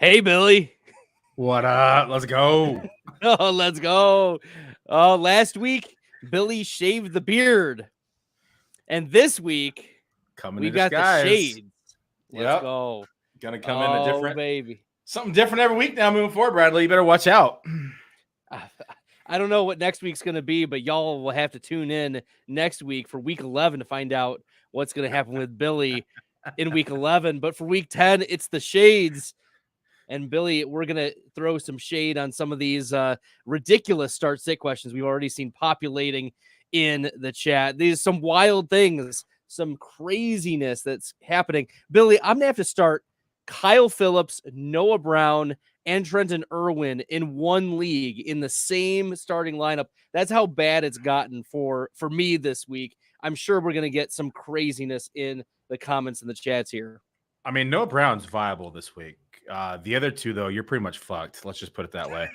Hey, Billy. What up? Let's go. Oh, let's go. Last week, Billy shaved the beard. And this week, Coming we in got the disguise. shades. Let's Yep. go. Gonna come in a different, baby. something different every week now moving forward, Bradley. You better watch out. I don't know what next week's going to be, but y'all will have to tune in next week for week 11 to find out what's going to happen with Billy in week 11. But for week 10, it's the shades. And Billy, we're going to throw some shade on some of these ridiculous start-sit questions we've already seen populating in the chat. These are some wild things, some craziness that's happening. Billy, I'm going to have to start Kyle Phillips, Noah Brown, and Trenton Irwin in one league in the same starting lineup. That's how bad it's gotten for me this week. I'm sure we're going to get some craziness in the comments and the chats here. I mean, Noah Brown's viable this week. The other two, though, you're pretty much fucked. Let's just put it that way.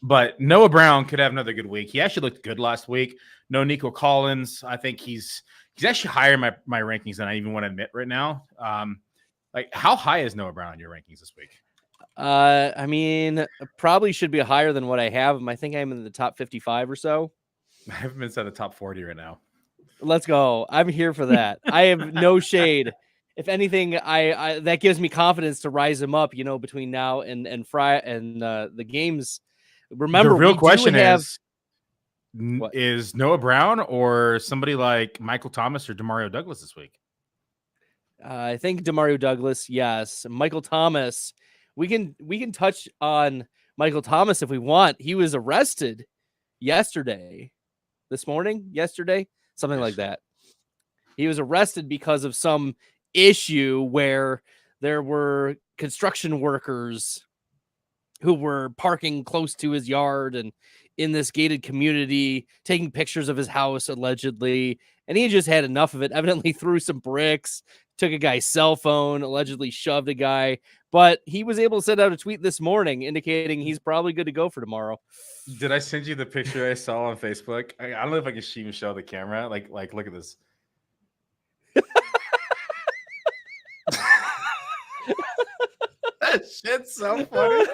But Noah Brown could have another good week. He actually looked good last week. No Nico Collins. I think he's actually higher in my rankings than I even want to admit right now. How high is Noah Brown in your rankings this week? I mean, probably should be higher than what I have him. I think I'm in the top 55 or so. I haven't been inside the top 40 right now. Let's go. I'm here for that. I have no shade. If anything, I that gives me confidence to rise him up, between now and Friday and the games. Remember, the real question is Noah Brown or somebody like Michael Thomas or Demario Douglas this week? I think Demario Douglas, yes. Michael Thomas, we can touch on Michael Thomas if we want. He was arrested yesterday, something like that. He was arrested because of some issue where there were construction workers who were parking close to his yard and in this gated community, taking pictures of his house allegedly, and he just had enough of it. Evidently threw some bricks, took a guy's cell phone, allegedly shoved a guy, but he was able to send out a tweet this morning indicating he's probably good to go for tomorrow. Did I send you the picture I saw on Facebook? I don't know if I can even show the camera. Like look at this. That shit's so funny.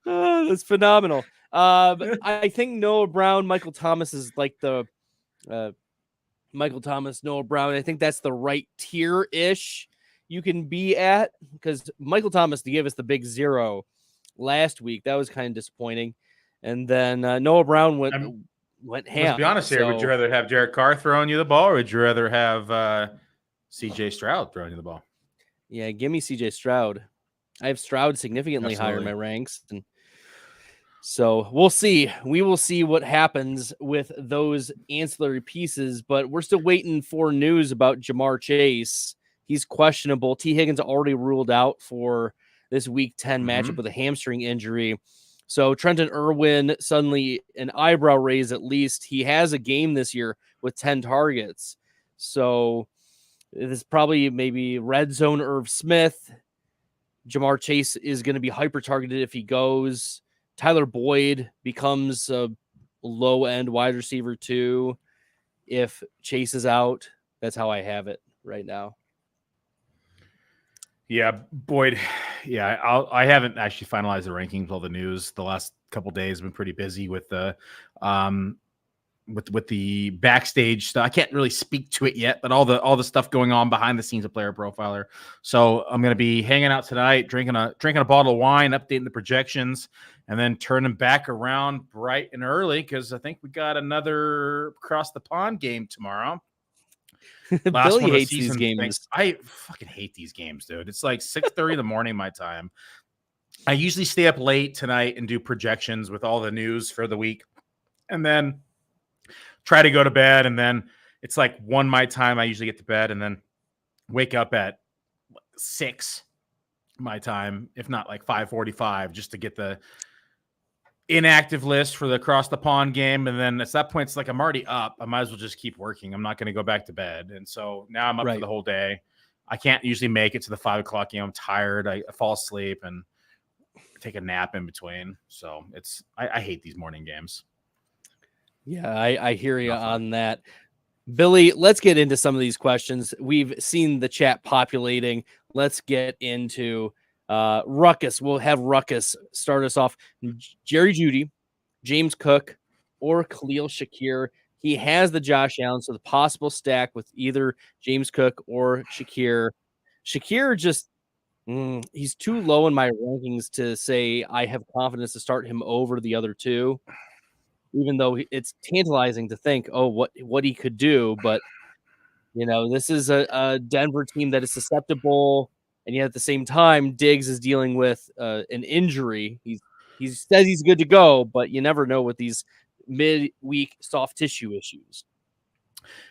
That's phenomenal. I think Noah Brown, Michael Thomas is like the Michael Thomas, Noah Brown. I think that's the right tier-ish you can be at, because Michael Thomas gave us the big 0 last week. That was kind of disappointing. And then Noah Brown went ham. Let's be honest here. Would you rather have Derek Carr throwing you the ball, or would you rather have CJ Stroud throwing you the ball? Yeah, give me CJ Stroud. I have Stroud significantly higher in my ranks. And so we'll see. We will see what happens with those ancillary pieces, but we're still waiting for news about Jamar Chase. He's questionable. T. Higgins already ruled out for this week 10 matchup with a hamstring injury. So Trenton Irwin, suddenly an eyebrow raise at least. He has a game this year with 10 targets. So this is probably maybe red zone Irv Smith. Jamar Chase is going to be hyper-targeted if he goes. Tyler Boyd becomes a low-end wide receiver too if Chase is out. That's how I have it right now. Yeah, Boyd. Yeah, I haven't actually finalized the rankings. All the news the last couple of days have been pretty busy with the with the backstage stuff. I can't really speak to it yet, but all the stuff going on behind the scenes of Player Profiler. So I'm going to be hanging out tonight, drinking a bottle of wine, updating the projections, and then turning back around bright and early because I think we got another across the pond game tomorrow. Billy hates these games. I fucking hate these games, dude. It's like 6:30 in the morning my time. I usually stay up late tonight and do projections with all the news for the week, and then try to go to bed. And then it's like 1 my time. I usually get to bed and then wake up at 6 my time, if not like 5:45, just to get the inactive list for the across the pond game. And then at that point, it's like I'm already up. I might as well just keep working. I'm not going to go back to bed. And so now I'm up for the whole day. I can't usually make it to the 5 o'clock game. I'm tired. I fall asleep and take a nap in between. So I hate these morning games. Yeah, I hear you on that. Billy, let's get into some of these questions. We've seen the chat populating. Let's get into Ruckus. We'll have Ruckus start us off. Jerry Jeudy, James Cook, or Khalil Shakir. He has the Josh Allen, so the possible stack with either James Cook or Shakir. Shakir just, he's too low in my rankings to say I have confidence to start him over the other two, even though it's tantalizing to think, what he could do. But, this is a Denver team that is susceptible. And yet at the same time, Diggs is dealing with an injury. He says he's good to go, but you never know with these midweek soft tissue issues.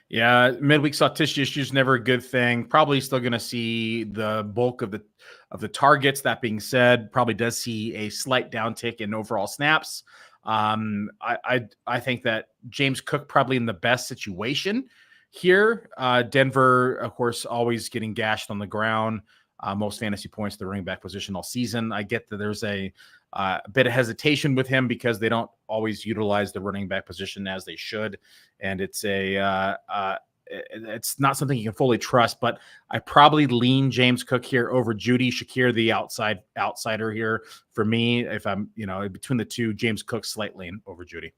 Yeah, midweek soft tissue issues never a good thing. Probably still going to see the bulk of the targets. That being said, probably does see a slight downtick in overall snaps. I think that James Cook probably in the best situation here. Denver, of course, always getting gashed on the ground. Most fantasy points to the running back position all season. I get that there's a bit of hesitation with him because they don't always utilize the running back position as they should, and it's not something you can fully trust. But I probably lean James Cook here over Jeudy. Shakir, the outsider here for me. If I'm between the two, James Cook slightly over Jeudy.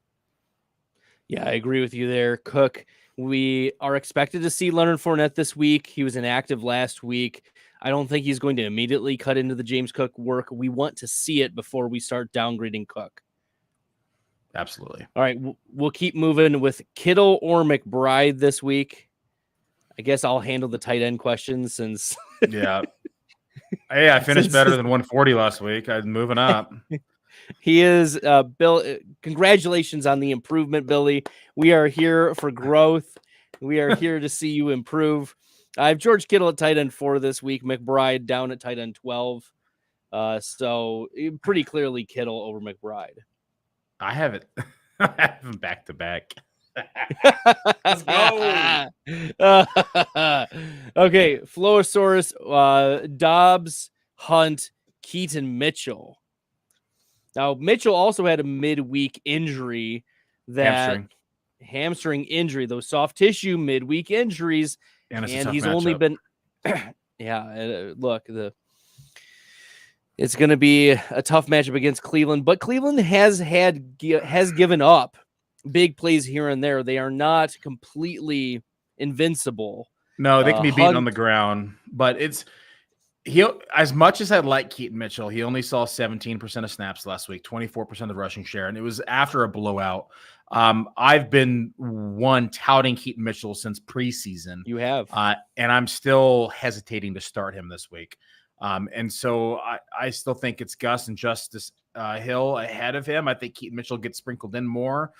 Yeah, I agree with you there, Cook. We are expected to see Leonard Fournette this week. He was inactive last week. I don't think he's going to immediately cut into the James Cook work. We want to see it before we start downgrading Cook. Absolutely. All right, we'll keep moving with Kittle or McBride this week. I guess I'll handle the tight end questions since. Yeah. Hey, I finished better than 140 last week. I'm moving up. He is, Bill. Congratulations on the improvement, Billy. We are here for growth. We are here to see you improve. I have George Kittle at tight end 4 this week. McBride down at tight end 12. So pretty clearly Kittle over McBride. I have it. I have him back to back. Let's go. Okay, Flowosaurus, Dobbs, Hunt, Keaton, Mitchell. Now, Mitchell also had a midweek injury, hamstring injury, those soft tissue midweek injuries, and he's only been, look, it's going to be a tough matchup against Cleveland, but Cleveland has given up big plays here and there. They are not completely invincible. No, they can be beaten on the ground, but as much as I'd like Keaton Mitchell, he only saw 17% of snaps last week, 24% of rushing share, and it was after a blowout. I've been touting Keaton Mitchell since preseason. You have, and I'm still hesitating to start him this week. And so I still think it's Gus and Justice Hill ahead of him. I think Keaton Mitchell gets sprinkled in more.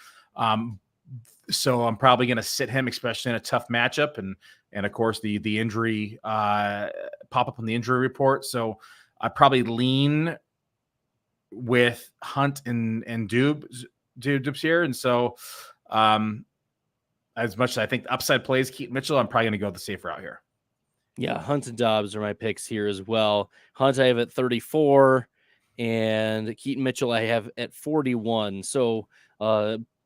So I'm probably going to sit him, especially in a tough matchup. And of course, the injury pop up on the injury report. So I probably lean with Hunt and Dubes here. And so as much as I think the upside plays Keaton Mitchell, I'm probably going to go the safe route here. Yeah, Hunt and Dobbs are my picks here as well. Hunt I have at 34, and Keaton Mitchell I have at 41. So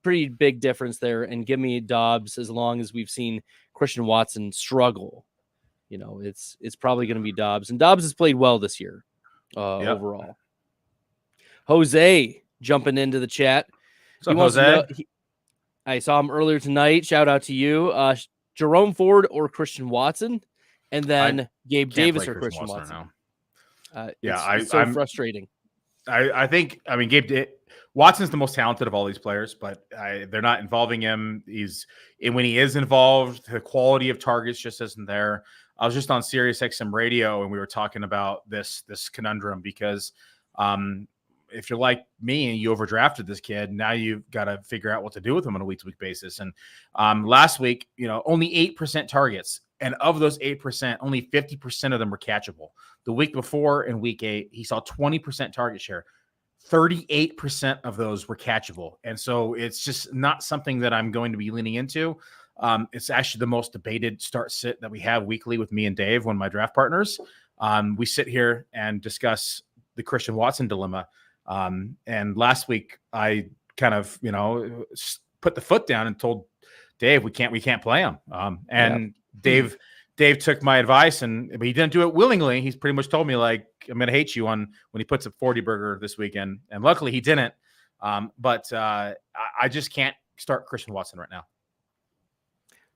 pretty big difference there. And give me Dobbs as long as we've seen Christian Watson struggle. It's probably going to be Dobbs. And Dobbs has played well this year overall. Jose jumping into the chat. What's up, Jose? I saw him earlier tonight. Shout out to you. Jerome Ford or Christian Watson? And then Gabe Davis or Christian Watson. It's so frustrating. I think Gabe Watson's the most talented of all these players, but they're not involving him. When he is involved, the quality of targets just isn't there. I was just on Sirius XM radio and we were talking about this conundrum because if you're like me and you overdrafted this kid, now you've got to figure out what to do with him on a week-to-week basis. And last week, only 8% targets. And of those 8%, only 50% of them were catchable. The week before in week 8, he saw 20% target share. 38% of those were catchable. And so it's just not something that I'm going to be leaning into. It's actually the most debated start sit that we have weekly with me and Dave, one of my draft partners. We sit here and discuss the Christian Watson dilemma. And last week I kind of, put the foot down and told Dave, we can't play him. And Dave took my advice, but he didn't do it willingly. He's pretty much told me, like, I'm going to hate you when he puts a 40 burger this weekend. And luckily he didn't. But I just can't start Christian Watson right now.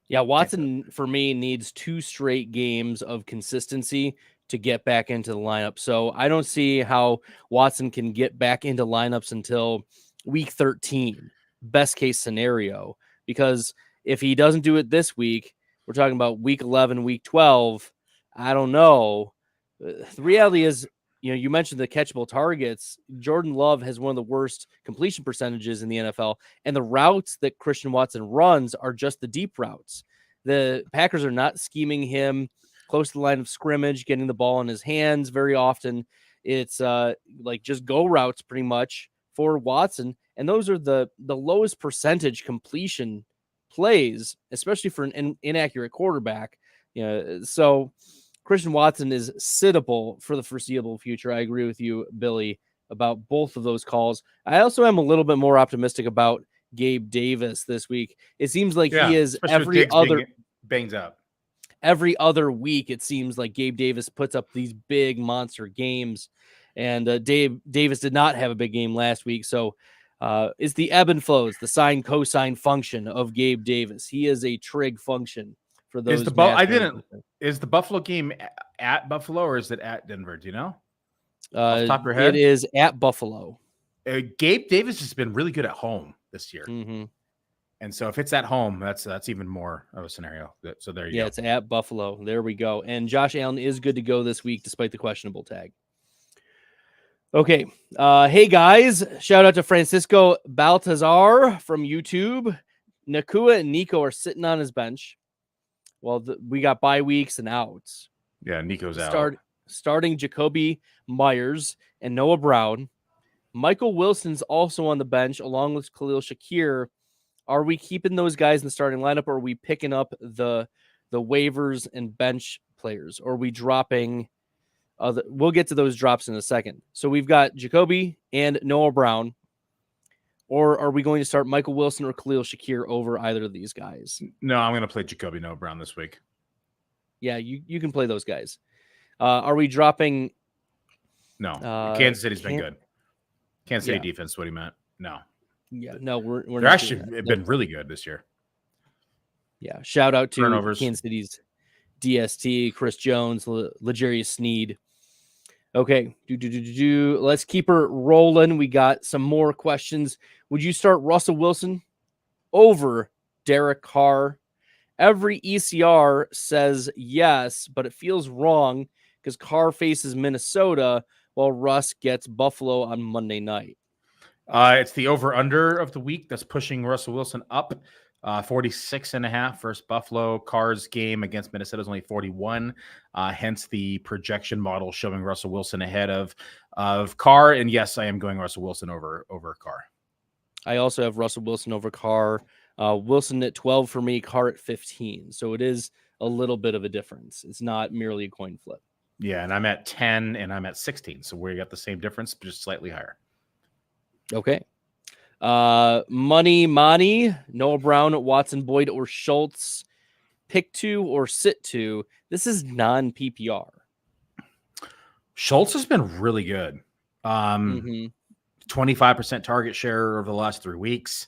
Yeah, Watson for me needs 2 straight games of consistency to get back into the lineup. So I don't see how Watson can get back into lineups until week 13, best case scenario. Because if he doesn't do it this week, we're talking about week 11, week 12. I don't know. The reality is, you mentioned the catchable targets. Jordan Love has one of the worst completion percentages in the NFL, and the routes that Christian Watson runs are just the deep routes. The Packers are not scheming him close to the line of scrimmage, getting the ball in his hands very often. It's like just go routes pretty much for Watson, and those are the lowest percentage completion plays, especially for an inaccurate quarterback. So Christian Watson is sittable for the foreseeable future. I agree with you, Billy, about both of those calls. I also am a little bit more optimistic about Gabe Davis this week. It seems like he is every other bangs up. Every other week, it seems like Gabe Davis puts up these big monster games, and Davis did not have a big game last week. So it's the ebb and flows, the sine cosine function of Gabe Davis. He is a trig function. For those is the Buffalo game at Buffalo or is it at Denver? Do you know? Off the top of your head? It is at Buffalo. Gabe Davis has been really good at home this year. Mm-hmm. And so if it's at home, that's even more of a scenario. So there you go. Yeah, it's at Buffalo. There we go. And Josh Allen is good to go this week despite the questionable tag. Okay. Hey, guys. Shout out to Francisco Baltazar from YouTube. Nakua and Nico are sitting on his bench. Well, we got bye weeks and outs. Yeah, Nico's out. Starting Jacoby Myers and Noah Brown. Michael Wilson's also on the bench along with Khalil Shakir. Are we keeping those guys in the starting lineup, or are we picking up the waivers and bench players? Or are we dropping? We'll get to those drops in a second. So we've got Jacoby and Noah Brown. Or are we going to start Michael Wilson or Khalil Shakir over either of these guys? No, I'm going to play Jacoby Noah Brown this week. Yeah, you can play those guys. Are we dropping? No, Kansas City's been good. Kansas City defense is what he meant. No. Yeah, no, we're They're actually been really good this year. Yeah, shout out to Turnovers. Kansas City's DST, Chris Jones, L'Jarius Sneed. Okay, let's keep her rolling. We got some more questions. Would you start Russell Wilson over Derek Carr? Every ECR says yes, but it feels wrong because Carr faces Minnesota while Russ gets Buffalo on Monday night. It's the over-under of the week that's pushing Russell Wilson up. 46.5 versus Buffalo. Carr's game against Minnesota is only 41. Hence the projection model showing Russell Wilson ahead of Carr. And yes, I am going Russell Wilson over Carr. I also have Russell Wilson over Carr. Wilson at 12 for me, Carr at 15. So it is a little bit of a difference. It's not merely a coin flip. Yeah, and I'm at 10 and I'm at 16. So we got the same difference, but just slightly higher. Okay. Money, Noah Brown, Watson, Boyd, or Schultz. Pick 2 or sit 2. This is non-PPR. Schultz has been really good. 25% target share over the last 3 weeks.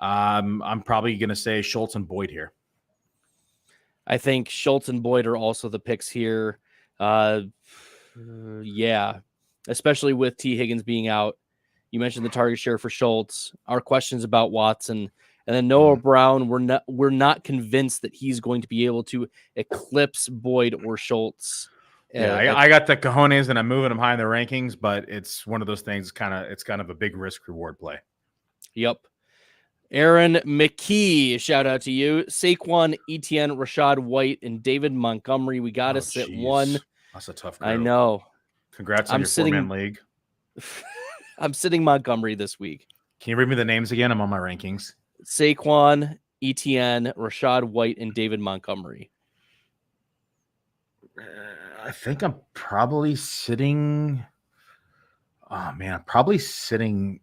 I'm probably going to say Schultz and Boyd here. I think Schultz and Boyd are also the picks here. Yeah, especially with T. Higgins being out. You mentioned the target share for Schultz. Our questions about Watson, and then Noah Brown. We're not convinced that he's going to be able to eclipse Boyd or Schultz. Yeah, I got the cojones, and I'm moving them high in the rankings. But it's one of those things. It's kind of a big risk reward play. Yep. Aaron McKee, shout out to you. Saquon, Etienne, Rashad White, and David Montgomery. We got to sit one. That's a tough group. I know. Congrats on your 4-man league. I'm sitting Montgomery this week. Can you read me the names again? I'm on my rankings. Saquon, Etienne, Rashad White, and David Montgomery. I think I'm probably sitting. Oh man, I'm probably sitting.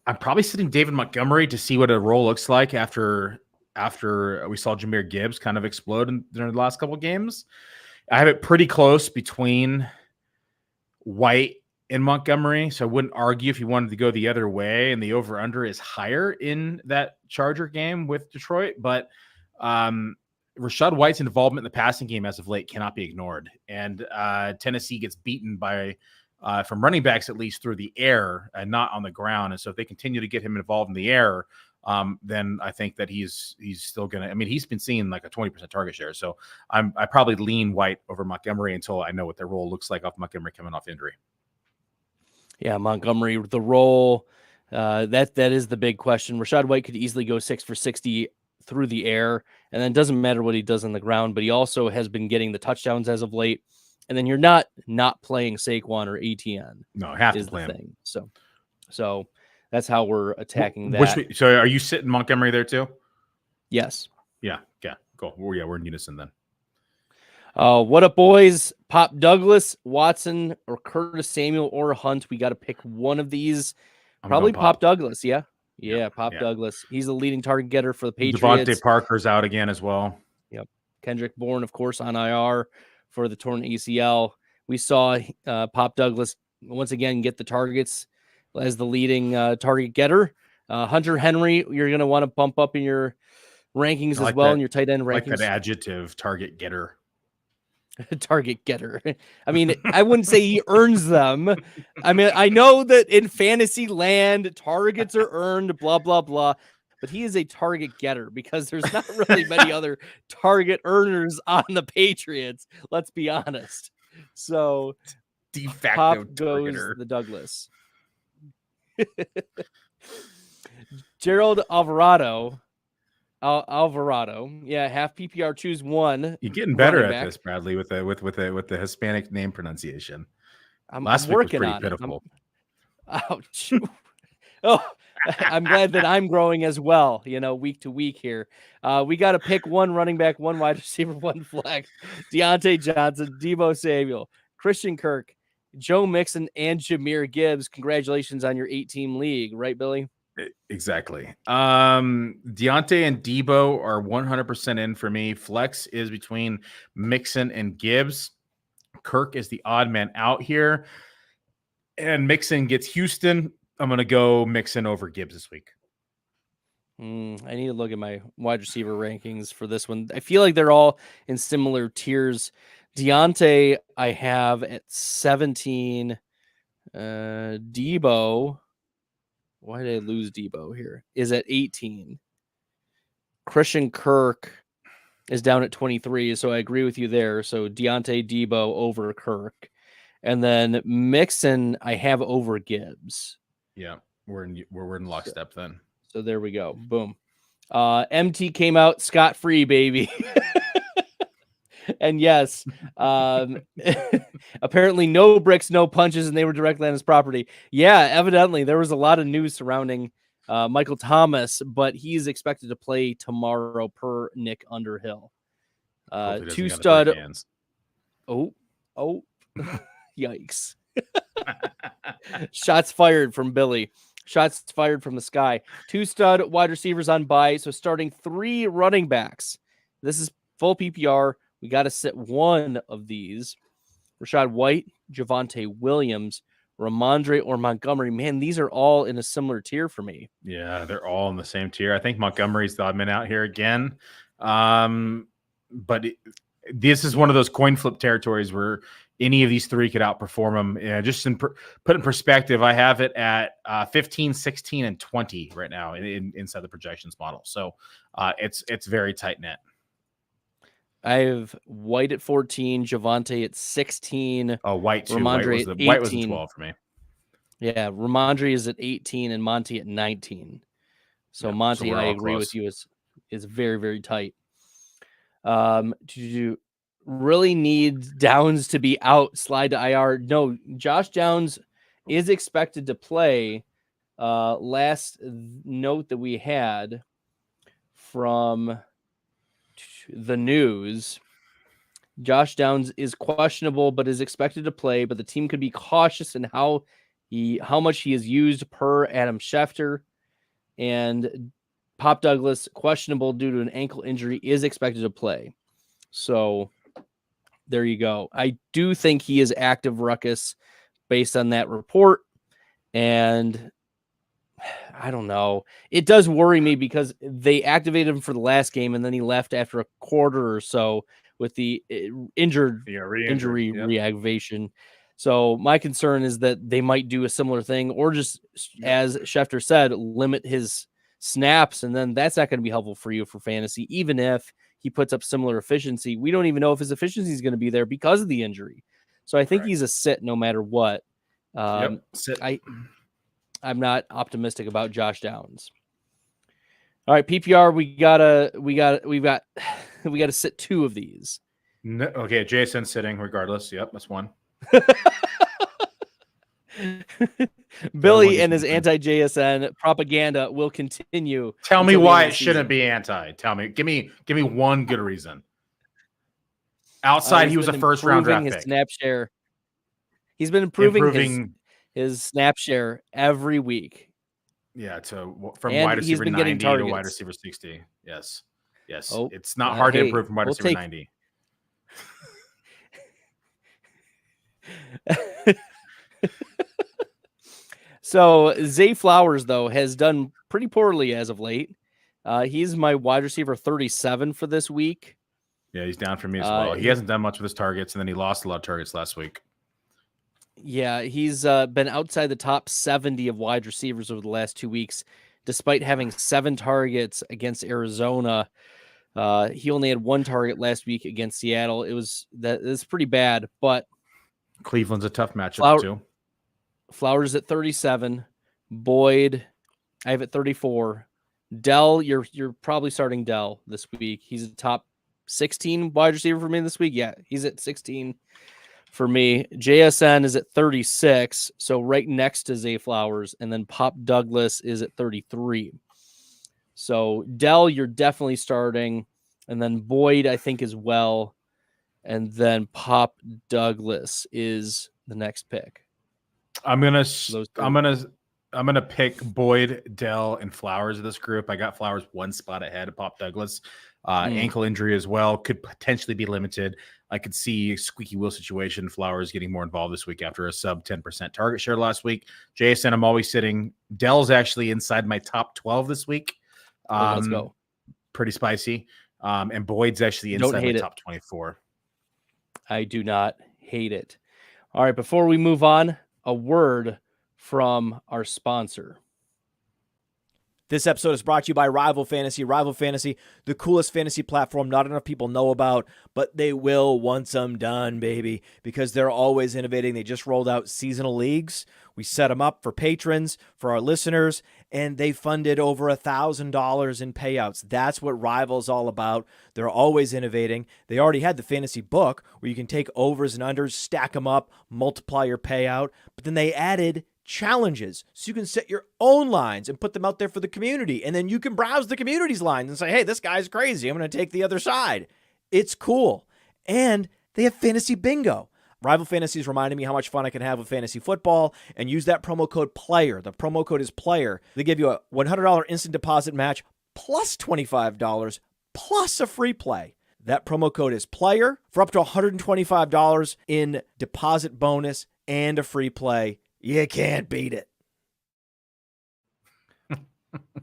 I'm probably sitting David Montgomery to see what a role looks like after we saw Jahmyr Gibbs kind of explode during the last couple of games. I have it pretty close between White and Montgomery, so I wouldn't argue if you wanted to go the other way, and the over-under is higher in that Charger game with Detroit, but Rachaad White's involvement in the passing game as of late cannot be ignored, and Tennessee gets beaten by from running backs, at least through the air and not on the ground. And so if they continue to get him involved in the air, then I think that he's still going to, I mean, he's been seeing like a 20% target share. So I probably lean White over Montgomery until I know what their role looks like off Montgomery coming off injury. Yeah, Montgomery, the role, that is the big question. Rachaad White could easily go 6 for 60 through the air, and then it doesn't matter what he does on the ground, but he also has been getting the touchdowns as of late. And then you're not playing Saquon or ETN. No, I have is to play the him. thing. So that's how we're attacking that. So are you sitting Montgomery there too? Yes. Yeah. Cool. Well, yeah, we're in unison then. What up, boys? Pop Douglas, Watson, or Curtis Samuel, or Hunt. We got to pick one of these. Probably Pop Douglas. Yeah. Pop Douglas. He's the leading target getter for the Patriots. Devontae Parker's out again as well. Yep. Kendrick Bourne, of course, on IR for the torn ACL. We saw Pop Douglas once again get the targets as the leading target getter. Hunter Henry, you're going to want to bump up in your rankings as well, in your tight end rankings. Like that adjective, target getter. Target getter. I mean, I wouldn't say he earns them. I mean, I know that in fantasy land, targets are earned, blah, blah, blah. But he is a target getter because there's not really many other target earners on the Patriots. Let's be honest. So de facto Pop targeter. goes the Douglas. Gerald Alvarado. Yeah, half PPR, choose one. You're getting better at this, Bradley, with the Hispanic name pronunciation. Last week was pretty pitiful. Ouch. Oh, I'm glad that I'm growing as well, week to week here. We got to pick one running back, one wide receiver, one flex. Deontay Johnson, Deebo Samuel, Christian Kirk, Joe Mixon, and Jahmyr Gibbs. Congratulations on your 8-team league, right, Billy? Exactly. Deontay and Deebo are 100% in for me. Flex is between Mixon and Gibbs. Kirk is the odd man out here. And Mixon gets Houston. I'm going to go Mixon over Gibbs this week. I need to look at my wide receiver rankings for this one. I feel like they're all in similar tiers. Deontay, I have at 17. Deebo, why did I lose Deebo here? Is at 18. Christian Kirk is down at 23, so I agree with you there. So Deontay, Deebo over Kirk. And then Mixon, I have over Gibbs. Yeah, we're in lockstep then. So there we go. Boom. MT came out scot-free, baby. And yes, apparently no bricks, no punches, and they were directly on his property. Yeah, evidently there was a lot of news surrounding Michael Thomas, but he's expected to play tomorrow per Nick Underhill. Two stud. Oh, yikes. Shots fired from Billy. Shots fired from the sky. 2 stud wide receivers on bye. So starting 3 running backs. This is full PPR. We got to sit one of these. Rachaad White, Javonte Williams, Ramondre, or Montgomery. Man, these are all in a similar tier for me. Yeah, they're all in the same tier. I think Montgomery's the odd man out here again. But this is one of those coin flip territories where any of these 3 could outperform them. Yeah, just put in perspective, I have it at 15, 16, and 20 right now inside the projections model. So it's very tight net. I have White at 14, Javonte at 16. Oh, White too. Ramondre White was 12 for me. Yeah, Ramondre is at 18 and Monty at 19. So Monty, I agree with you, is very, very tight. Do really need Downs to be out, slide to IR? No, Josh Downs is expected to play. Last note that we had from the news, Josh Downs is questionable but is expected to play, but the team could be cautious in how how much he is used per Adam Schefter, and Pop Douglas, questionable due to an ankle injury, is expected to play. So there you go. I do think he is active, Ruckus, based on that report. And I don't know. It does worry me because they activated him for the last game, and then he left after a quarter or so with the injury reactivation. So my concern is that they might do a similar thing, or just, as Schefter said, limit his snaps, and then that's not going to be helpful for you for fantasy. Even if he puts up similar efficiency, we don't even know if his efficiency is going to be there because of the injury. So I think he's a sit no matter what. Sit. I'm not optimistic about Josh Downs. All right, PPR, we got to sit 2 of these. No, okay, Jason sitting regardless. Yep, that's 1. Billy and his anti-JSN propaganda will continue. Tell me why it shouldn't be anti. Tell me. Give me one good reason. Outside, he was a first-round draft pick. Snap share. He's been improving his snap share every week. Yeah, from wide receiver 90 to wide receiver 60. Yes. Oh, it's not hard to improve from wide receiver 90. So Zay Flowers, though, has done pretty poorly as of late. He's my wide receiver 37 for this week. Yeah, he's down for me as well. He hasn't done much with his targets, and then he lost a lot of targets last week. Yeah, he's been outside the top 70 of wide receivers over the last 2 weeks, despite having 7 targets against Arizona. He only had 1 target last week against Seattle. It's pretty bad, but Cleveland's a tough matchup too. Flowers at 37, Boyd, I have at 34. Dell, you're probably starting Dell this week. He's a top 16 wide receiver for me this week. Yeah, he's at 16 for me. JSN is at 36, so right next to Zay Flowers, and then Pop Douglas is at 33. So Dell, you're definitely starting, and then Boyd, I think, as well, and then Pop Douglas is the next pick. I'm gonna pick Boyd, Dell, and Flowers of this group. I got Flowers 1 spot ahead of Pop Douglas. Ankle injury as well could potentially be limited. I could see a squeaky wheel situation. Flowers getting more involved this week after a sub 10% target share last week. JSN, I'm always sitting. Dell's actually inside my top 12 this week. Let's go. Pretty spicy. And Boyd's actually inside my top 24. I do not hate it. All right, before we move on, a word from our sponsor. This episode is brought to you by Rival Fantasy. Rival Fantasy, the coolest fantasy platform not enough people know about, but they will once I'm done, baby, because they're always innovating. They just rolled out seasonal leagues. We set them up for patrons, for our listeners, and they funded over $1,000 in payouts. That's what Rival's all about. They're always innovating. They already had the fantasy book where you can take overs and unders, stack them up, multiply your payout, but then they added challenges so you can set your own lines and put them out there for the community, and then you can browse the community's lines and say, hey, this guy's crazy, I'm going to take the other side. It's cool. And they have fantasy bingo. Rival Fantasy is reminding me how much fun I can have with fantasy football, and use that promo code PLAYER. The promo code is PLAYER. They give you a $100 instant deposit match plus $25 plus a free play. That promo code is PLAYER for up to $125 in deposit bonus and a free play. You can't beat it.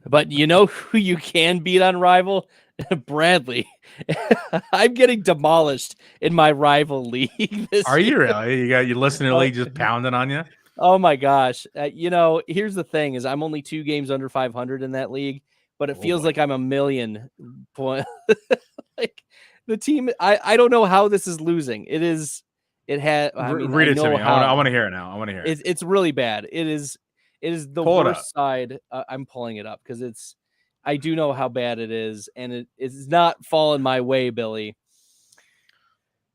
But you know who you can beat on Rival? Bradley. I'm getting demolished in my Rival league. Are you really? You got your listener league just pounding on you? Oh my gosh. Here's the thing is I'm only 2 games under 500 in that league, but it feels like I'm a million point. Like the team, I don't know how this is losing. Read it to me. I want to hear it now. I want to hear it. It's really bad. It is the worst side. I'm pulling it up because I do know how bad it is, and it is not falling my way, Billy.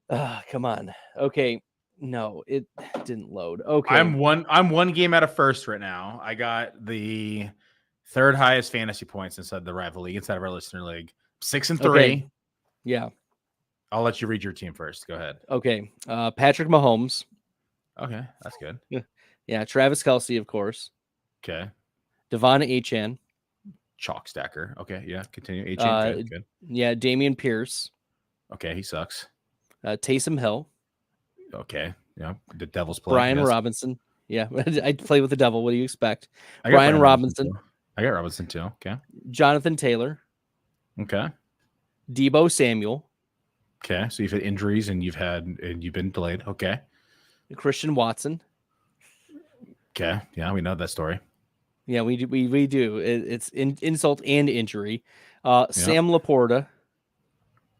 Come on. Okay. No, it didn't load. Okay. I'm one game out of first right now. I got the 3rd highest fantasy points inside the Rival League, inside of our listener league. 6-3. Okay. Yeah. I'll let you read your team first. Go ahead. Okay. Patrick Mahomes. Okay. That's good. Yeah, Travis Kelce, of course. Okay. Devon Achane. Chalk stacker. Okay, yeah. Continue. Achane, good. Yeah, Damian Pierce. Okay, he sucks. Taysom Hill. Okay, yeah. The Devils play. Brian yes. Robinson. Yeah, I play with the devil. What do you expect? I got Brian Robinson. I got Robinson too. Okay. Jonathan Taylor. Okay. Deebo Samuel. Okay. So you've had injuries and you've been delayed. Okay. Christian Watson. Okay. Yeah, we know that story. Yeah, we do. It's insult and injury. Sam Laporta.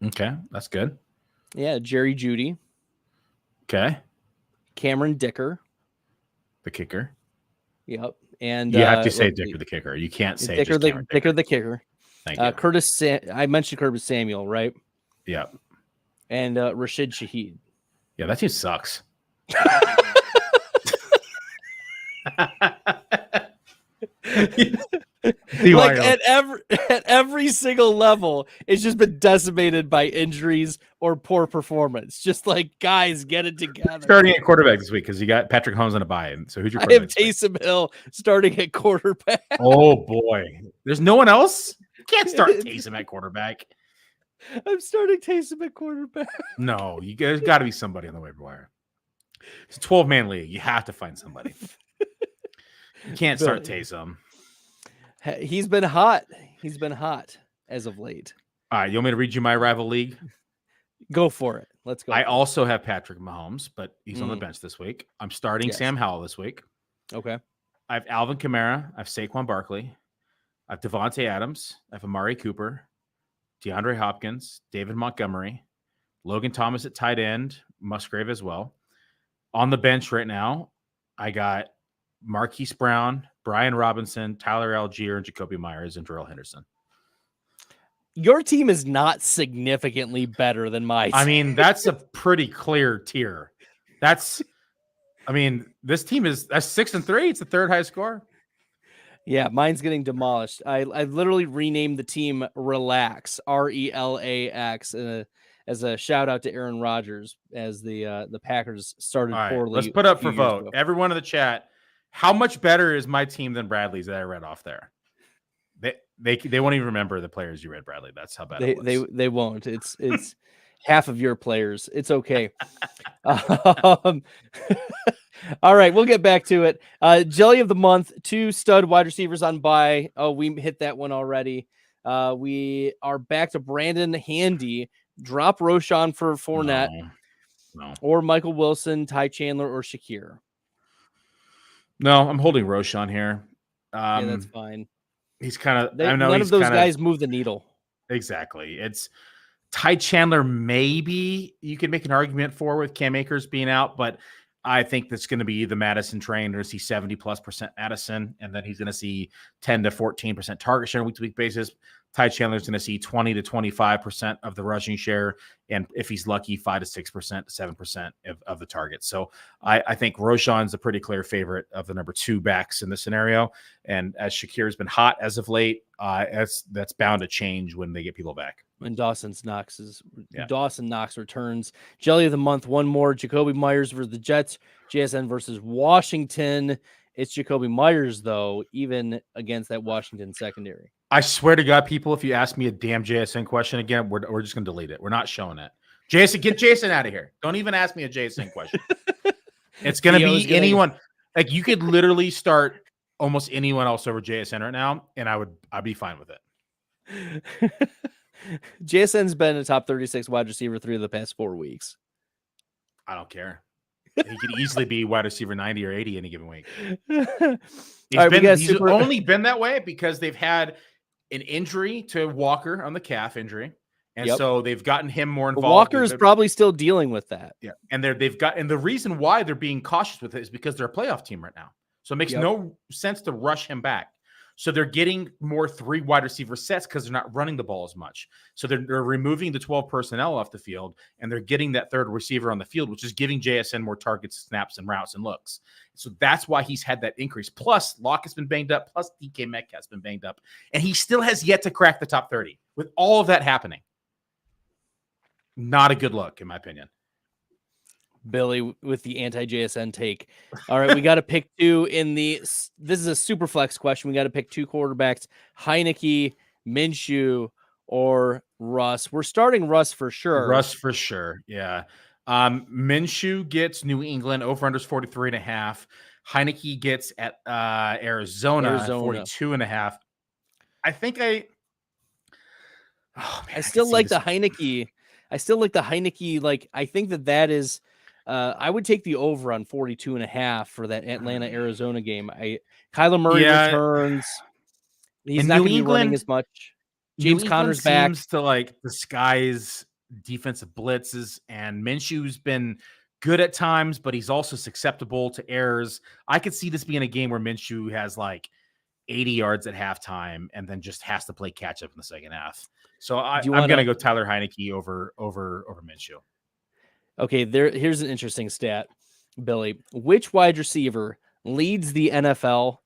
Okay, that's good. Yeah, Jerry Jeudy. Okay. Cameron Dicker. The kicker. Yep. And you have to say Dicker the kicker. You can't say Dicker just Dicker the kicker. Thank you. Curtis I mentioned Curtis Samuel, right? Yeah. And Rashid Shaheed. Yeah, that team sucks. Like at every single level, it's just been decimated by injuries or poor performance. Just like, guys, get it together. Starting at quarterback this week because you got Patrick Holmes on a bye. So who's your I quarterback? have Taysom Hill starting at quarterback. Oh boy, there's no one else. You can't start Taysom at quarterback. I'm starting Taysom at quarterback. No, you guys got to be somebody on the waiver wire. It's a 12-man league. You have to find somebody. You can't start Taysom. He's been hot. He's been hot as of late. All right, you want me to read you my rival league? Go for it. Let's go. I also have Patrick Mahomes, but he's on the bench this week. I'm starting Sam Howell this week. Okay. I have Alvin Kamara. I have Saquon Barkley. I have Devontae Adams. I have Amari Cooper, DeAndre Hopkins, David Montgomery, Logan Thomas at tight end, Musgrave as well. On the bench right now, I got Marquise Brown, Brian Robinson, Tyler Algier, and Jacoby Myers, and Darrell Henderson. Your team is not significantly better than my team. I mean, that's a pretty clear tier. This team that's 6-3. It's the third highest score. Yeah, mine's getting demolished. I literally renamed the team Relax, RELAX, as a shout out to Aaron Rodgers as the Packers started poorly. Let's put up for vote. Ago. Everyone in the chat, how much better is my team than Bradley's that I read off there? They won't even remember the players you read, Bradley. That's how bad it was. They won't. It's half of your players. It's okay. All right, we'll get back to it. Jelly of the month, 2 stud wide receivers on bye. Oh, we hit that one already. We are back to Brandon Handy. Drop Roshan for Fournette. No. Or Michael Wilson, Ty Chandler, or Shakir. No, I'm holding Roshan here. Yeah, that's fine. He's kind of. None of those guys move the needle. Exactly. It's Ty Chandler. Maybe you could make an argument for with Cam Akers being out, but I think that's going to be the Madison train. They're going to see 70+% Madison, and then he's going to see 10 to 14% target share on a week-to-week basis. Ty Chandler's going to see 20 to 25% of the rushing share, and if he's lucky, 5 to 6% to 7% of the target. So I think Roshan's a pretty clear favorite of the number 2 backs in this scenario. And as Shakir's been hot as of late, that's bound to change when they get people back. And Dawson Knox returns. Jelly of the month, one more. Jacoby Myers versus the Jets. JSN versus Washington. It's Jacoby Myers, though, even against that Washington secondary. I swear to God, people, if you ask me a damn JSN question again, we're just going to delete it. We're not showing it. Jason, get Jason out of here. Don't even ask me a JSN question. It's going to be anyone. Like, you could literally start almost anyone else over JSN right now, and I'd be fine with it. JSN's been a top 36 wide receiver 3 of the past 4 weeks. I don't care. He could easily be wide receiver 90 or 80 any given week. He's only been that way because they've had an injury to Walker on the calf injury. And so they've gotten him more involved. Walker's probably still dealing with that. Yeah. And the reason why they're being cautious with it is because they're a playoff team right now. So it makes no sense to rush him back. So they're getting more 3 wide receiver sets because they're not running the ball as much. So they're removing the 12 personnel off the field, and they're getting that third receiver on the field, which is giving JSN more targets, snaps, and routes and looks. So that's why he's had that increase. Plus, Locke has been banged up. Plus, DK Metcalf has been banged up. And he still has yet to crack the top 30 with all of that happening. Not a good look, in my opinion. Billy with the anti-JSN take. All right, we got to pick two in the. This is a super flex question. We got to pick two quarterbacks: Heineke, Minshew, or Russ. We're starting Russ for sure. Russ for sure. Yeah. Minshew gets New England over unders 43.5. Heineke gets at Arizona 42.5. I think I still like the Heineke. I still like the Heineke. Like, I think that is, I would take the over on 42.5 for that Atlanta Arizona game. Kyler Murray returns. He's not going to be running as much. James Conner's back. Seems to like disguise defensive blitzes, and Minshew's been good at times, but he's also susceptible to errors. I could see this being a game where Minshew has like 80 yards at halftime and then just has to play catch up in the second half. So I'm going to go Tyler Heineke over Minshew. Okay, here's an interesting stat, Billy. Which wide receiver leads the NFL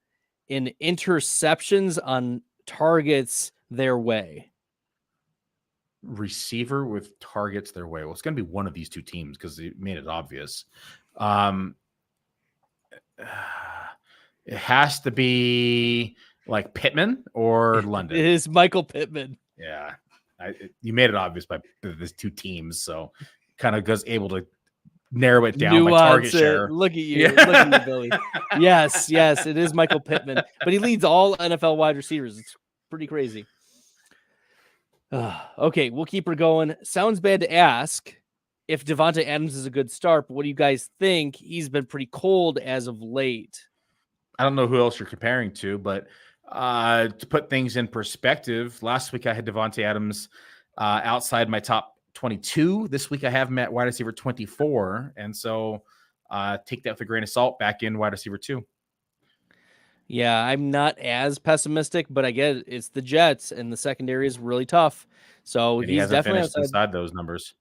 in interceptions on targets their way? Receiver with targets their way. Well, it's going to be one of these two teams because they made it obvious. It has to be like Pittman or London. It is Michael Pittman. Yeah. You made it obvious by these two teams, so kind of goes able to narrow it down by target share. Look at you. Look at you, Billy. Yes, it is Michael Pittman, but he leads all NFL wide receivers. It's pretty crazy. Okay, we'll keep her going. Sounds bad to ask if Davante Adams is a good start, but what do you guys think? He's been pretty cold as of late. I don't know who else you're comparing to, but to put things in perspective, last week I had Davante Adams outside my top 22. This week I have him at wide receiver 24, and so take that with a grain of salt. Back in wide receiver 2. Yeah, I'm not as pessimistic, but I get it. It's the Jets, and the secondary is really tough. So and he's definitely inside those numbers.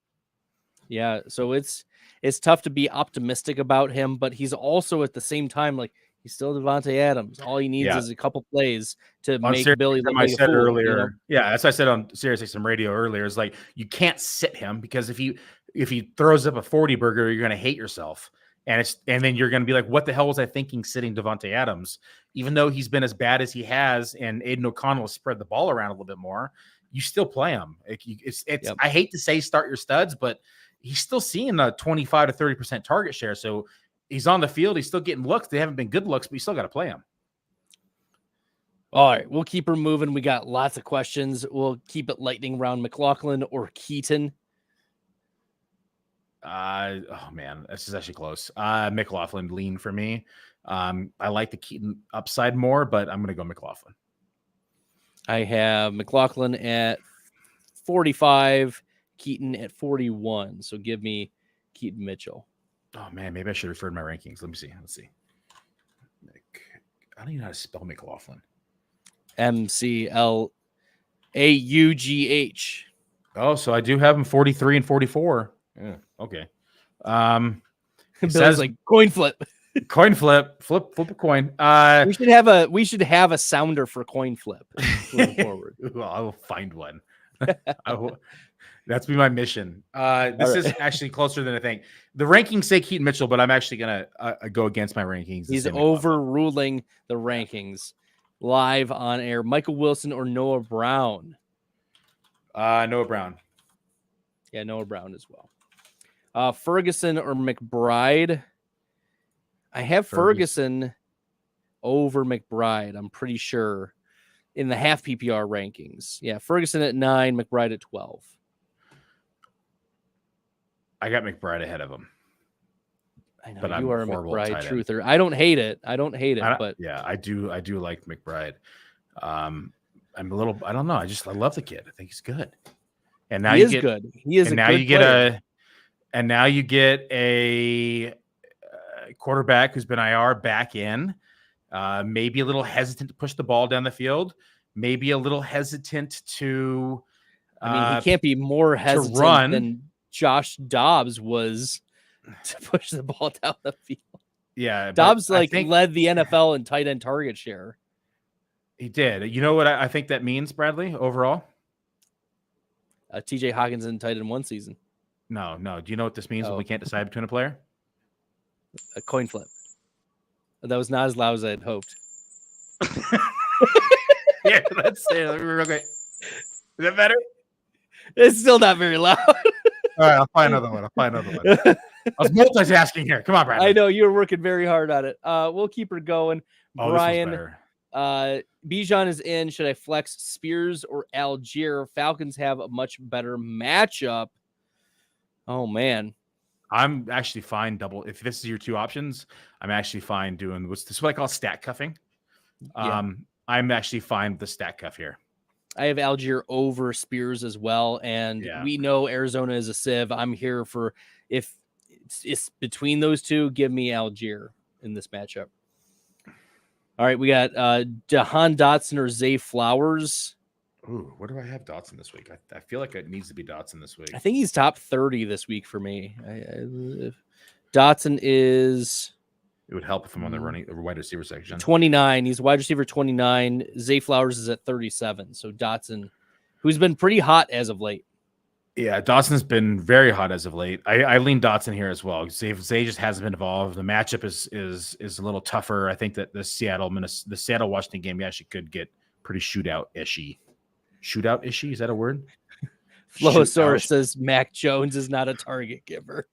Yeah, so it's tough to be optimistic about him, but he's also at the same time like he's still Davante Adams. All he needs is a couple plays to make Billy look like a fool. Earlier, you know? Yeah, that's what I said on SiriusXM Radio earlier. Is like you can't sit him because if he throws up a 40 burger, you're going to hate yourself. And then you're going to be like, what the hell was I thinking sitting Davante Adams? Even though he's been as bad as he has and Aiden O'Connell has spread the ball around a little bit more, you still play him. I hate to say start your studs, but he's still seeing a 25 to 30% target share. So he's on the field. He's still getting looks. They haven't been good looks, but you still got to play him. All right, we'll keep her moving. We got lots of questions. We'll keep it lightning round. McLaughlin or Keaton? Oh man, this is actually close. McLaughlin lean for me. I like the Keaton upside more, but I'm gonna go McLaughlin. I have McLaughlin at 45, Keaton at 41. So give me Keaton Mitchell. Oh man, maybe I should refer to my rankings. Let me see. Let's see. I don't even know how to spell McLaughlin. McLaugh. Oh, so I do have him 43 and 44. Yeah. Okay. It says like coin flip. Coin flip. Flip a coin. We should have a sounder for coin flip moving forward. Well, I will find one. That's be my mission. This is actually closer than I think. The rankings say Keaton Mitchell, but I'm actually gonna go against my rankings. He's overruling the rankings live on air. Michael Wilson or Noah Brown? Noah Brown. Yeah, Noah Brown as well. Ferguson or McBride? I have Ferguson over McBride, I'm pretty sure, in the half PPR rankings. Yeah, Ferguson at 9, McBride at 12. I got McBride ahead of him. I know, but you are a McBride truther. I don't hate it. But yeah, I do like McBride. I'm a little, I don't know. I love the kid. I think he's good. And now he is good. He is. And now you get a quarterback who's been IR back in. Maybe a little hesitant to push the ball down the field. Maybe a little hesitant to. He can't be more hesitant to run than Josh Dobbs was to push the ball down the field. Yeah, Dobbs led the NFL in tight end target share. He did. You know what I think that means, Bradley, overall? TJ Hawkins in tight end one season. No. Do you know what this means when we can't decide between a player? A coin flip. That was not as loud as I had hoped. Yeah, let's say it real quick. Is that better? It's still not very loud. All right, I'll find another one. I was multitasking here. Come on, Brandon. I know you were working very hard on it. We'll keep her going. Brian, Bijan is in. Should I flex Spears or Algier? Falcons have a much better matchup. Oh, man. I'm actually fine double. If this is your two options, I'm actually fine doing what's what I call stat cuffing. Yeah. I'm actually fine with the stat cuff here. I have Algier over Spears as well. And we know Arizona is a sieve. I'm here for if it's between those two, give me Algier in this matchup. All right, we got Jahan Dotson or Zay Flowers. Ooh, where do I have Dotson this week? I feel like it needs to be Dotson this week. I think he's top 30 this week for me. Dotson is... It would help if I'm on the wide receiver section. 29. He's wide receiver 29. Zay Flowers is at 37. So Dotson, who's been pretty hot as of late. Yeah, Dotson's been very hot as of late. I lean Dotson here as well. Zay just hasn't been involved. The matchup is a little tougher. I think that the Seattle Washington game actually could get pretty shootout-ishy. Shootout-ishy? Is that a word? Flosaurus says Mac Jones is not a target giver.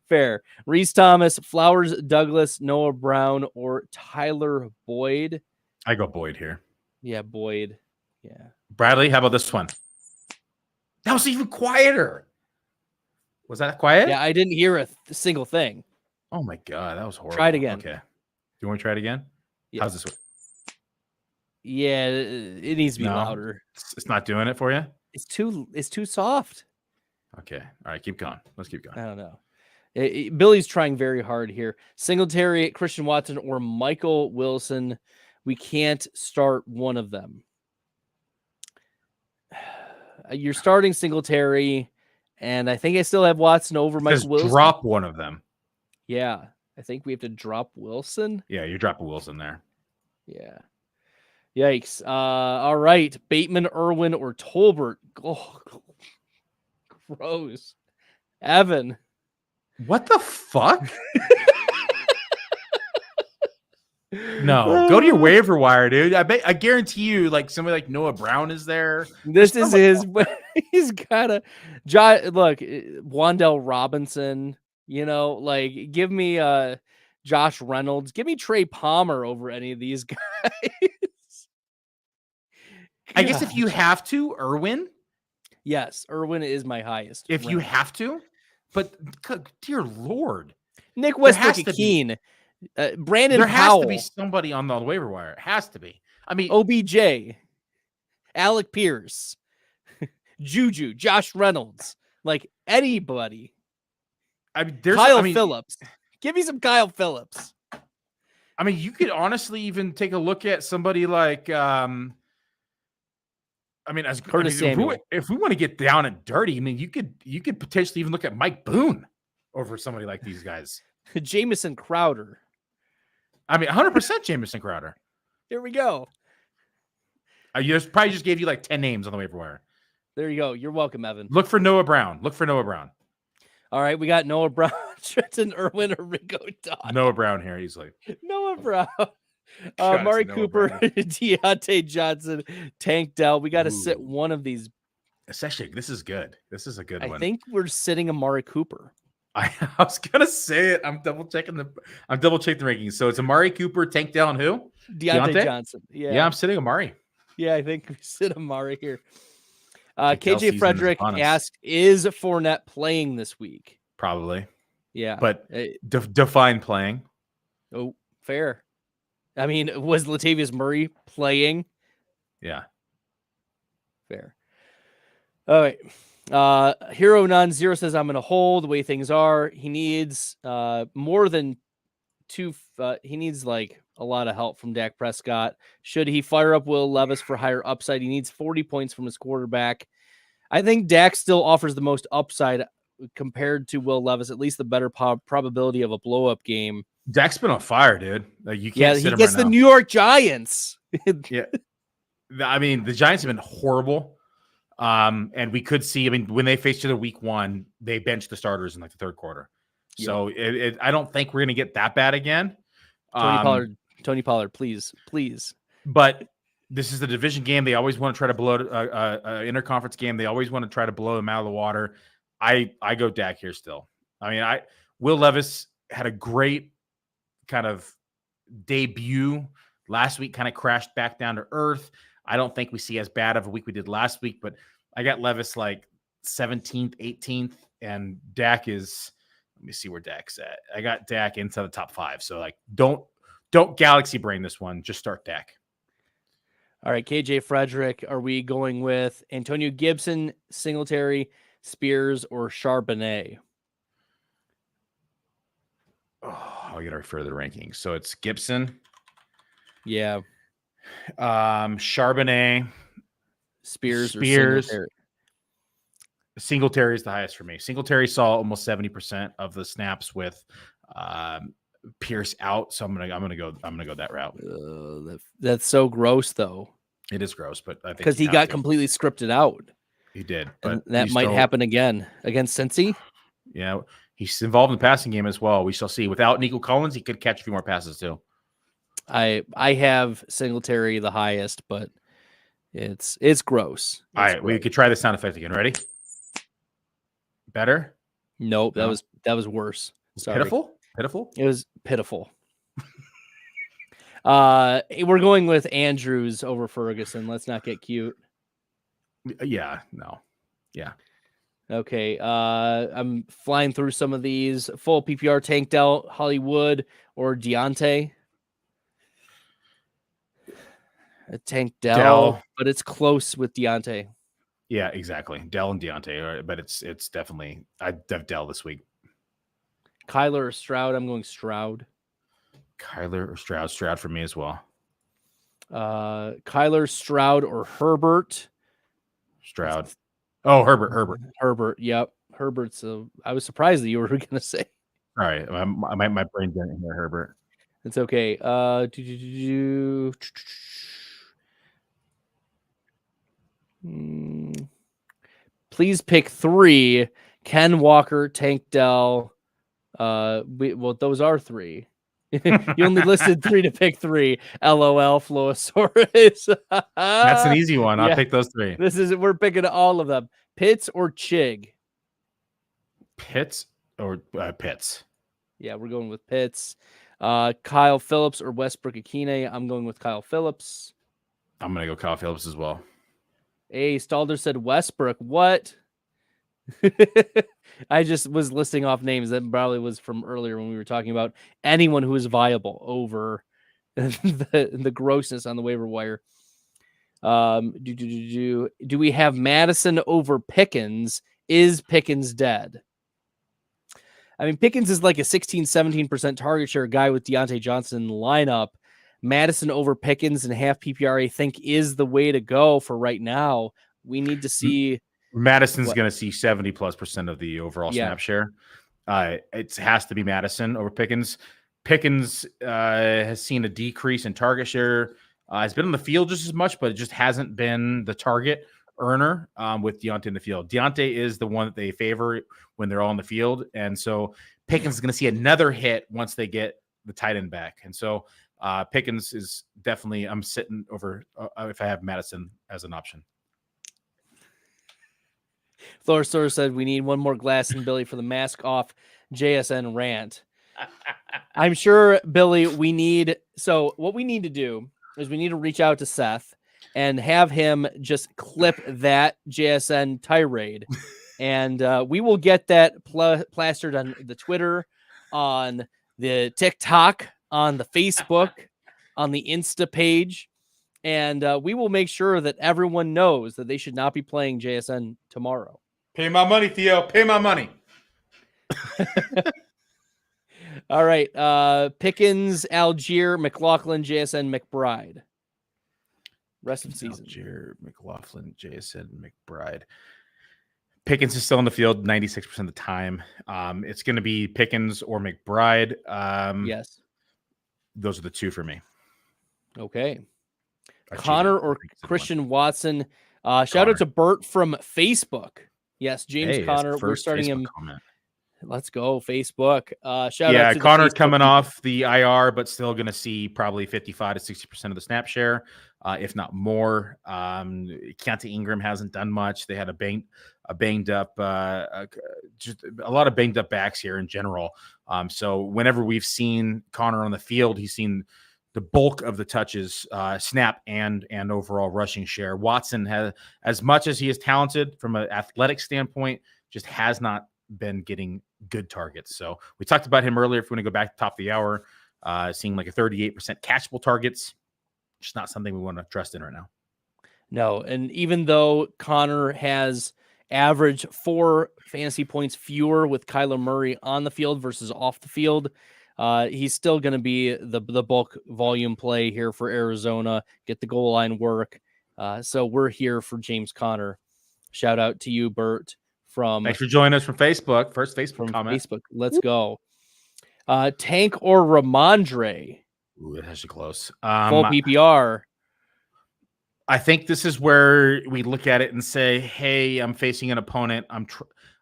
Fair. Reese Thomas, Flowers, Douglas, Noah Brown, or Tyler Boyd. I go Boyd here. Yeah, Boyd. Yeah. Bradley, how about this one? That was even quieter. Was that quiet? Yeah, I didn't hear a single thing. Oh my God, that was horrible. Try it again. Okay. Do you want to try it again? Yeah. How's this one? Yeah, it needs to be louder. It's not doing it for you? It's too soft. Okay. All right, keep going. Let's keep going. I don't know. Billy's trying very hard here. Singletary, Christian Watson, or Michael Wilson. We can't start one of them. You're starting Singletary, and I think I still have Watson over Michael Wilson. Drop one of them. Yeah, I think we have to drop Wilson. Yeah, you're dropping Wilson there. Yeah. Yikes. All right. Bateman, Irwin, or Tolbert. Oh, gross. Evan. What the fuck? No, go to your waiver wire, dude. I guarantee you, like somebody like Noah Brown is there. This is his. He's got a look. Wandell Robinson. You know, like give me Josh Reynolds. Give me Trey Palmer over any of these guys. I guess if you have to, Irwin. Yes, Irwin is my highest. If you have to, but dear Lord, Nick Westbrook-Ikeen. Brandon there Powell. has to be somebody on the waiver wire. It has to be. I mean, OBJ, Alec Pierce, Juju, Josh Reynolds, like anybody. I mean, Kyle Phillips. Give me some Kyle Phillips. I mean, you could honestly even take a look at somebody like, if we want to get down and dirty, I mean, you could potentially even look at Mike Boone over somebody like these guys. Jamison Crowder. I mean, 100% Jamison Crowder. Here we go. I probably just gave you like 10 names on the waiver wire. There you go. You're welcome, Evan. Look for Noah Brown. All right, we got Noah Brown, Trenton Irwin, or Rico Dotson. Noah Brown here easily. Noah Brown. Amari Cooper, Deontay Johnson, Tank Dell. We got to sit one of these. This is good. This is a good one. I think we're sitting Amari Cooper. I was gonna say it. I'm double checking the rankings. So it's Amari Cooper, Tank Dell, and who? Deontay Johnson. Yeah, I'm sitting Amari. Yeah, I think we sit Amari here. KJ Frederick asked, "Is Fournette playing this week?" Probably. Yeah, but define playing. Oh, fair. I mean, was Latavius Murray playing? Yeah. Fair. All right. Hero Non-Zero says, I'm going to hold the way things are. He needs more than two. He needs like a lot of help from Dak Prescott. Should he fire up Will Levis for higher upside? He needs 40 points from his quarterback. I think Dak still offers the most upside compared to Will Levis, at least the better probability of a blow-up game. Dak's been on fire, dude. Like, you can't sit him he gets right the now. New York Giants. Yeah. I mean, the Giants have been horrible. And we could see, I mean, when they faced each other week 1, they benched the starters in like the third quarter. Yep. So I don't think we're going to get that bad again. Tony Pollard, please. But this is the division game. They always want to try to blow interconference game. They always want to try to blow them out of the water. I go Dak here still. I mean, Will Levis had a great kind of debut last week, kind of crashed back down to earth. I don't think we see as bad of a week we did last week, but I got Levis like 17th, 18th, and Dak is, let me see where Dak's at. I got Dak into the top 5. So like, don't galaxy brain this one. Just start Dak. All right, KJ Frederick, are we going with Antonio Gibson, Singletary, Spears, or Charbonnet? Oh, I got to refer to the rankings. So it's Gibson. Yeah. Charbonnet, Spears, or Singletary. Singletary is the highest for me. Singletary saw almost 70% of the snaps with Pierce out, so I'm gonna go that route. That's so gross, though. It is gross, but I think because he got completely scripted out. He did, but that might happen again against Cincy. Yeah, he's involved in the passing game as well. We shall see. Without Nico Collins, he could catch a few more passes too. I have Singletary the highest, but it's gross. All right, we could try the sound effect again. Ready? Better? Nope, that was worse. Sorry. Pitiful? It was pitiful. We're going with Andrews over Ferguson. Let's not get cute. Yeah, no. Yeah. Okay. I'm flying through some of these. Full PPR tanked out Hollywood or Deontay. Tanked Dell, but it's close with Deontay. Yeah, exactly. Dell and Deontay, but it's definitely I have Dell this week. Kyler or Stroud? I'm going Stroud. Kyler or Stroud? Stroud for me as well. Kyler, Stroud, or Herbert? Stroud. Oh, Herbert. Herbert. Yep. Herbert's. I was surprised that you were going to say. All right, my brain didn't hear Herbert. It's okay. Please pick 3. Ken Walker, Tank Dell. Well, those are 3. You only listed 3 to pick 3. LOL, Floasaurus. That's an easy one. I'll pick those 3. We're picking all of them. Pitts or Chig? Pitts or Pitts? Yeah, we're going with Pitts. Kyle Phillips or Westbrook Akine? I'm going with Kyle Phillips. I'm going to go Kyle Phillips as well. Hey, Stalder said Westbrook. What? I just was listing off names. That probably was from earlier when we were talking about anyone who is viable over the grossness on the waiver wire. Do we have Madison over Pickens? Is Pickens dead? I mean, Pickens is like a 16-17% target share guy with Deontay Johnson in the lineup. Madison over Pickens and half PPR, I think, is the way to go for right now. We need to see. Madison's going to see 70+% of the overall snap share. It has to be Madison over Pickens. Pickens has seen a decrease in target share. Has been on the field just as much, but it just hasn't been the target earner with Deontay in the field. Deontay is the one that they favor when they're all on the field. And so Pickens is going to see another hit once they get the tight end back. And so Pickens is definitely, I'm sitting over if I have Madison as an option. Floor Store said we need one more glass in Billy for the mask off JSN rant. I'm sure, Billy, so what we need to do is we need to reach out to Seth and have him just clip that JSN tirade. And we will get that plastered on the Twitter, on the TikTok, on the Facebook, on the Insta page. And we will make sure that everyone knows that they should not be playing JSN tomorrow. Pay my money, Theo. Pay my money. All right. Pickens, Algier, McLaughlin, JSN, McBride. Rest of the season. Algier, McLaughlin, JSN, McBride. Pickens is still in the field 96% of the time. It's going to be Pickens or McBride. Yes. Those are the 2 for me. Okay. Connor or Christian Watson. Shout out to Bert from Facebook. Yes, James Hey, Conner. We're starting Facebook him. Comment. Let's go, Facebook. Shout out to Connor the coming off the IR, but still going to see probably 55 to 60% of the snap share, if not more. Keontae Ingram hasn't done much. They had a banged up, just a lot of banged up backs here in general. So whenever we've seen Connor on the field, he's seen the bulk of the touches, snap and overall rushing share. Watson has, as much as he is talented from an athletic standpoint, just has not been getting good targets. So we talked about him earlier. If we want to go back to top of the hour, seeing like a 38% catchable targets, just not something we want to trust in right now. No. And even though Connor has averaged 4 fantasy points fewer with Kyler Murray on the field versus off the field, he's still going to be the bulk volume play here for Arizona, get the goal line work. So we're here for James Conner. Shout out to you, Bert. Thanks for joining us from Facebook. First Facebook comment. Facebook. Let's go. Tank or Ramondre? Ooh, that's actually close. Full PPR. I think this is where we look at it and say, hey, I'm facing an opponent.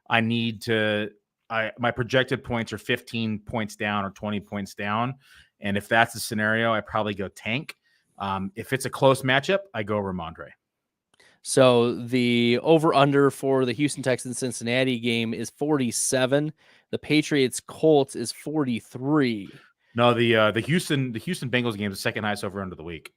My projected points are 15 points down or 20 points down. And if that's the scenario, I probably go Tank. If it's a close matchup, I go Ramondre. So the over-under for the Houston Texans-Cincinnati game is 47. The Patriots-Colts is 43. No, the Houston Bengals game is the second highest over-under of the week.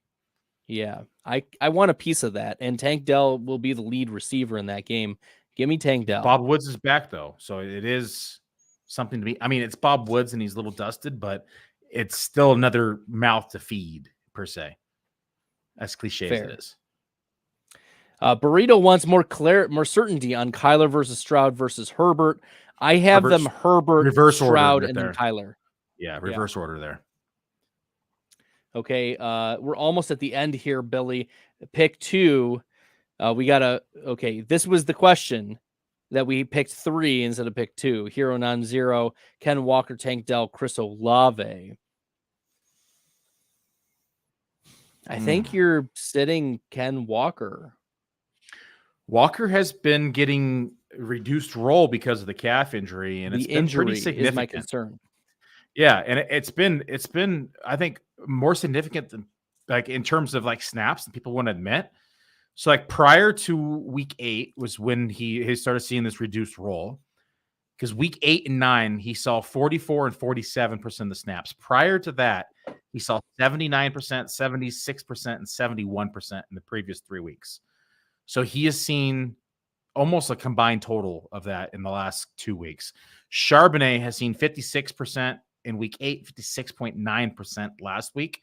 Yeah, I want a piece of that. And Tank Dell will be the lead receiver in that game. Give me Tank Dell. Bob Woods is back, though, so it is something to be. I mean, it's Bob Woods, and he's a little dusted, but it's still another mouth to feed, per se. As cliche as it is. Burrito wants more certainty on Kyler versus Stroud versus Herbert. I have them Herbert, reverse Stroud, order and then Kyler. Yeah, reverse order there. Okay, we're almost at the end here, Billy. Pick 2. This was the question that we picked 3 instead of pick 2. Hero non-zero, Ken Walker, Tank Dell, Chris Olave. I think you're sitting Ken Walker. Walker has been getting reduced role because of the calf injury, and it's been pretty significant. Is my concern. Yeah, and it's been I think more significant than like in terms of like snaps than people want to admit. So like prior to week 8 was when he started seeing this reduced role, because week 8 and 9 he saw 44 and 47% of the snaps. Prior to that, he saw 79%, 76%, and 71% in the previous 3 weeks. So he has seen almost a combined total of that in the last 2 weeks. Charbonnet has seen 56% in week 8, 56.9% last week.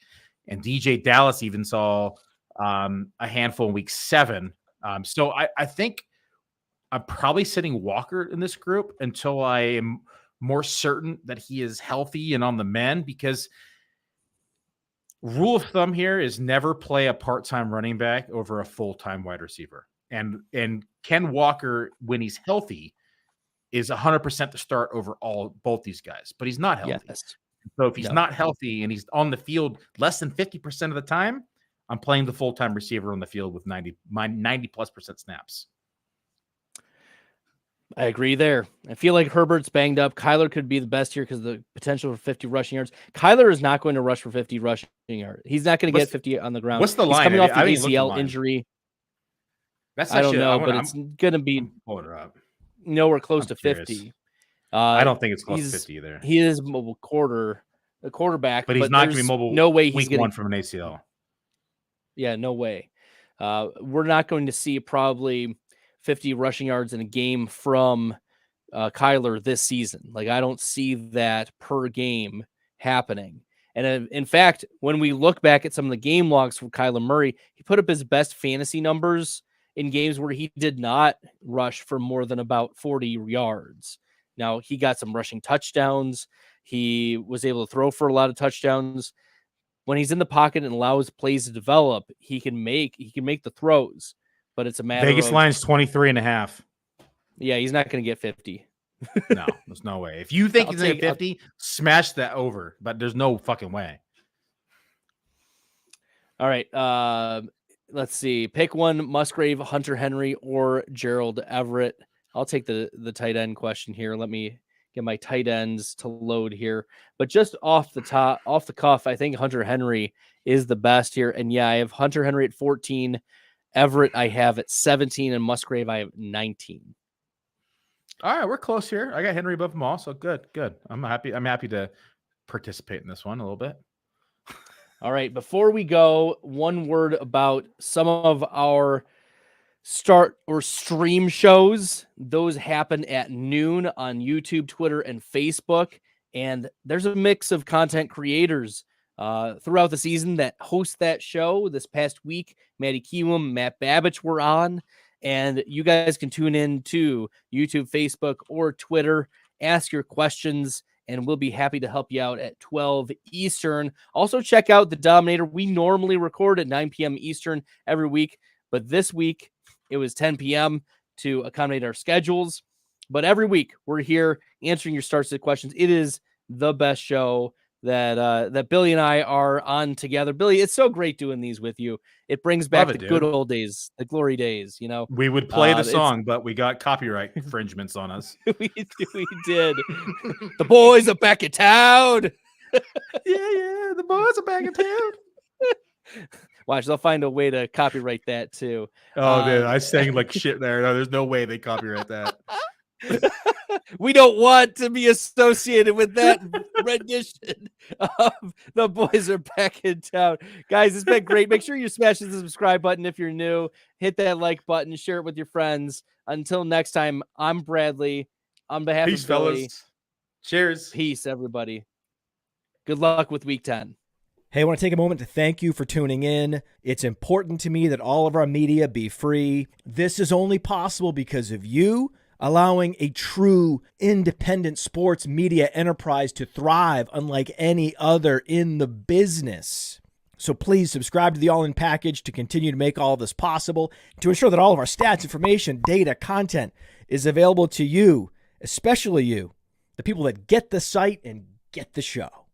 And DJ Dallas even saw a handful in week 7. So I think I'm probably sitting Walker in this group until I am more certain that he is healthy and on the mend, because rule of thumb here is never play a part-time running back over a full-time wide receiver. And Ken Walker, when he's healthy, is 100% to start over both these guys, but he's not healthy. Yes. So if he's not healthy and he's on the field less than 50% of the time, I'm playing the full-time receiver on the field with 90+% snaps. I agree there. I feel like Herbert's banged up. Kyler could be the best here because of the potential for 50 rushing yards. Kyler is not going to rush for 50 rushing yards. He's not going to get 50 on the ground. What's the line? He's coming off the ACL injury. That's I don't know, but it's going to be nowhere close to 50. I don't think it's close to 50 either. He is a quarterback, but he's not going to be mobile. No way he's week getting 1 from an ACL. Yeah, no way. We're not going to see probably 50 rushing yards in a game from Kyler this season. Like, I don't see that per game happening. And in fact, when we look back at some of the game logs for Kyler Murray, he put up his best fantasy numbers in games where he did not rush for more than about 40 yards. Now, he got some rushing touchdowns. He was able to throw for a lot of touchdowns. When he's in the pocket and allows plays to develop, he can make the throws. But it's a matter Vegas line's 23.5. Yeah, he's not going to get 50. No, there's no way. If you think he's going to get 50, smash that over. But there's no fucking way. All right. let's see. Pick one: Musgrave, Hunter Henry, or Gerald Everett. I'll take the tight end question here. Let me get my tight ends to load here. But just off the cuff, I think Hunter Henry is the best here. And yeah, I have Hunter Henry at 14, Everett I have at 17, and Musgrave I have 19. All right, we're close here. I got Henry above them all, so good. I'm happy to participate in this one a little bit. All right, before we go, one word about some of our start or stream shows. Those happen at noon on YouTube, Twitter, and Facebook. And there's a mix of content creators throughout the season that host that show. This past week, Maddie Kiewum, Matt Babich were on. And you guys can tune in to YouTube, Facebook, or Twitter. Ask your questions, and we'll be happy to help you out at 12 Eastern. Also, check out the Dominator. We normally record at 9 p.m. Eastern every week, but this week it was 10 p.m. to accommodate our schedules. But every week we're here answering your start-sit questions. It is the best show that Billy and I are on together. Billy, it's so great doing these with you. It brings back the good old days, the glory days, you know. We would play the song, but we got copyright infringements on us. we did. The boys are back in town. Yeah, the boys are back in town. Watch, they'll find a way to copyright that too. Oh, dude, I sang like shit there. No, there's no way they copyright that. We don't want to be associated with that rendition of The Boys Are Back in Town. Guys, it's been great. Make sure you smash the subscribe button if you're new. Hit that like button. Share it with your friends. Until next time, I'm Bradley. On behalf Peace, of Billy. fellas. Cheers. Peace, everybody. Good luck with Week 10. Hey, I want to take a moment to thank you for tuning in. It's important to me that all of our media be free. This is only possible because of you, allowing a true independent sports media enterprise to thrive unlike any other in the business. So please subscribe to the All In Package to continue to make all of this possible, to ensure that all of our stats, information, data, content is available to you, especially you, the people that get the site and get the show.